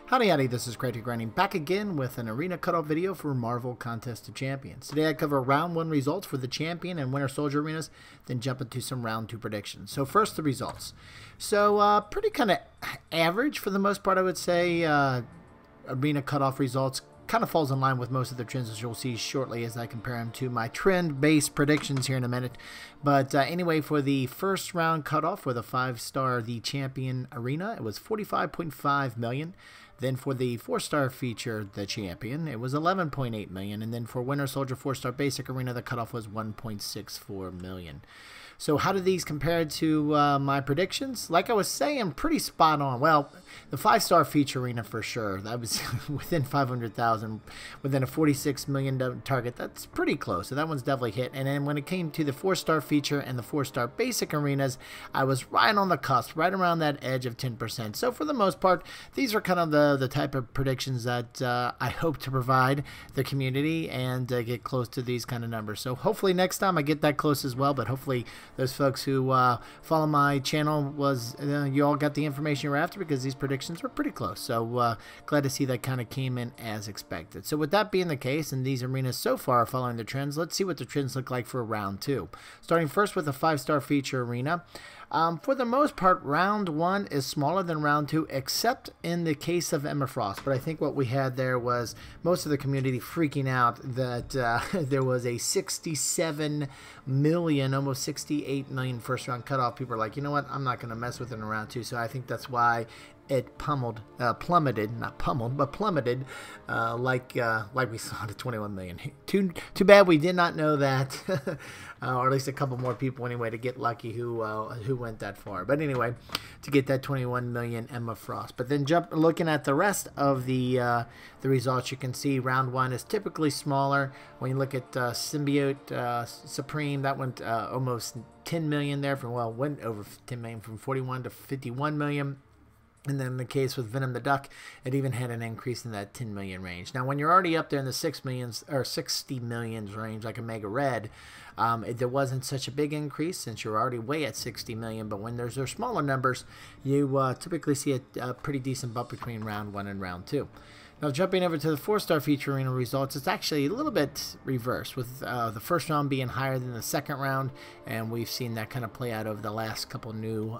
Howdy howdy, this is Crazy Grinding back again with an arena cutoff video for Marvel Contest of Champions. Today I cover round 1 results for the Champion and Winter Soldier arenas, then jump into some round 2 predictions. So first the results. So pretty kind of average for the most part, I would say. Arena cutoff results kind of falls in line with most of the trends, as you'll see shortly as I compare them to my trend-based predictions here in a minute. But anyway, for the first round cutoff for the 5-star The Champion arena, it was 45.5 million. Then for the 4-star feature, The Champion, it was 11.8 million. And then for Winter Soldier 4-star basic arena, the cutoff was 1.64 million. So how do these compare to my predictions? Like I was saying, pretty spot on. Well, the 5-star feature arena for sure. That was within 500,000, within a $46 million target. That's pretty close. So that one's definitely hit. And then when it came to the 4-star feature and the 4-star basic arenas, I was right on the cusp, right around that edge of 10%. So for the most part, these are kind of the type of predictions that I hope to provide the community and get close to these kind of numbers. So hopefully next time I get that close as well, but hopefully those folks who follow my channel you all got the information you're after, because these predictions were pretty close. So glad to see that kind of came in as expected. So with that being the case, and these arenas so far are following the trends, let's see what the trends look like for round 2. Starting first with the 5-star feature arena. For the most part, round 1 is smaller than round 2, except in the case of Emma Frost. But I think what we had there was most of the community freaking out that there was a 67 million, almost 68 million first round cutoff. People are like, you know what, I'm not going to mess with it in round 2. So I think that's why it plummeted, not pummeled, but plummeted, like we saw to 21 million. Too bad we did not know that, or at least a couple more people anyway to get lucky who went that far. But anyway, to get that 21 million Emma Frost. But then looking at the rest of the results, you can see round 1 is typically smaller. When you look at Symbiote Supreme, that went almost 10 million there, went over 10 million, from 41 to 51 million. And then in the case with Venom the Duck, it even had an increase in that 10 million range. Now, when you're already up there in the 6 millions or 60 millions range, like a Mega Red, there wasn't such a big increase since you're already way at 60 million. But when there's smaller numbers, you typically see a pretty decent bump between round 1 and round 2. Now, jumping over to the 4-star feature arena results, it's actually a little bit reversed, with the first round being higher than the second round, and we've seen that kind of play out over the last couple new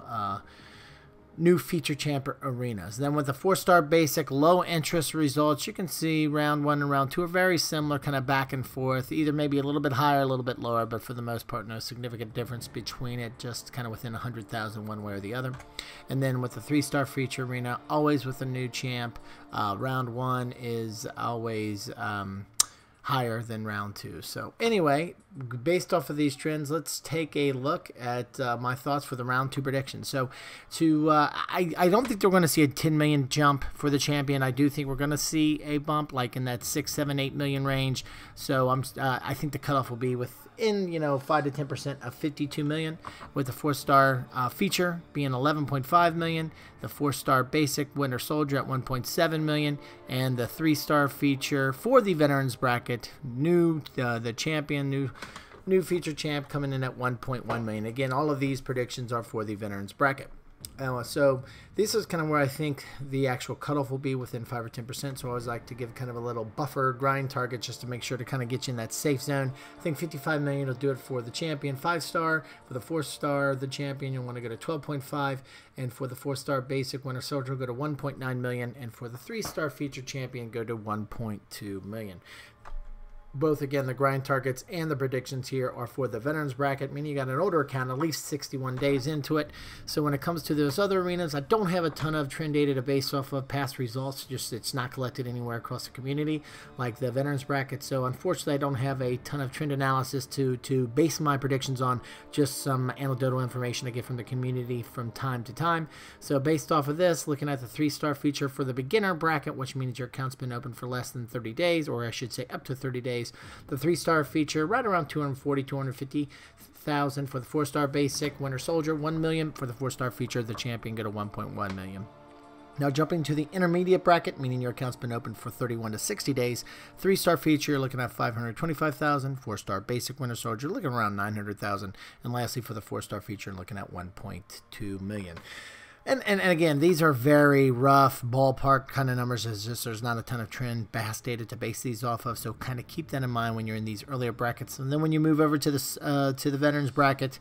feature champ arenas. Then with the 4-star basic low interest results, you can see round 1 and round 2 are very similar, kind of back and forth, either maybe a little bit higher, a little bit lower, but for the most part no significant difference between it, just kind of within 100,000 one way or the other. And then with the 3-star feature arena, always with a new champ, round 1 is always higher than round 2. So anyway, based off of these trends, let's take a look at my thoughts for the round 2 predictions. So I don't think we're going to see a 10 million jump for the Champion. I do think we're going to see a bump like in that 6, 7, 8 million range. So I think the cutoff will be within 5 to 10% of 52 million, with the 4-star feature being 11.5 million, the 4-star basic Winter Soldier at 1.7 million, and the 3-star feature for the veterans bracket, the Champion, new feature champ, coming in at 1.1 million. Again, all of these predictions are for the veterans bracket. So this is kind of where I think the actual cutoff will be, within 5 or 10%. So I always like to give kind of a little buffer grind target just to make sure to kind of get you in that safe zone. I think 55 million will do it for the Champion 5-star. For the 4-star, the Champion, you'll want to go to 12.5. And for the 4-star basic Winter Soldier, go to 1.9 million. And for the 3-star feature Champion, go to 1.2 million. Both, again, the grind targets and the predictions here are for the veterans bracket, meaning you got an older account, at least 61 days into it. So when it comes to those other arenas, I don't have a ton of trend data to base off of past results. Just it's not collected anywhere across the community like the veterans bracket. So unfortunately, I don't have a ton of trend analysis to base my predictions on, just some anecdotal information I get from the community from time to time. So based off of this, looking at the 3-star feature for the beginner bracket, which means your account's been open for less than 30 days, or I should say up to 30 days. The 3-star feature right around 240, 250,000 for the 4-star basic Winter Soldier, 1 million for the 4-star feature. The Champion, go to 1.1 million. Now jumping to the intermediate bracket, meaning your account's been open for 31 to 60 days. 3-star feature, you're looking at 525,000. 4-star basic Winter Soldier, looking around 900,000. And lastly, for the 4-star feature, looking at 1.2 million. And again, these are very rough ballpark kind of numbers. It's just there's not a ton of trend bass data to base these off of, so kind of keep that in mind when you're in these earlier brackets. And then when you move over to the veterans bracket,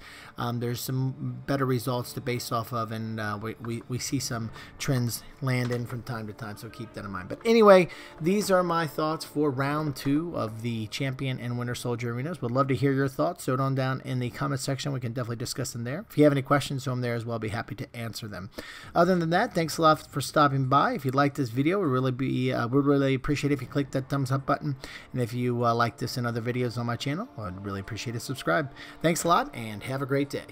there's some better results to base off of, and we see some trends land in from time to time, so keep that in mind. But anyway, these are my thoughts for round 2 of the Champion and Winter Soldier Arenas. Would love to hear your thoughts, so on down in the comment section. We can definitely discuss them there. If you have any questions, throw them there as well. I'll be happy to answer them. Other than that, thanks a lot for stopping by. If you like this video, we'd really appreciate it if you click that thumbs up button. And if you like this and other videos on my channel, I'd really appreciate it. Subscribe. Thanks a lot, and have a great day.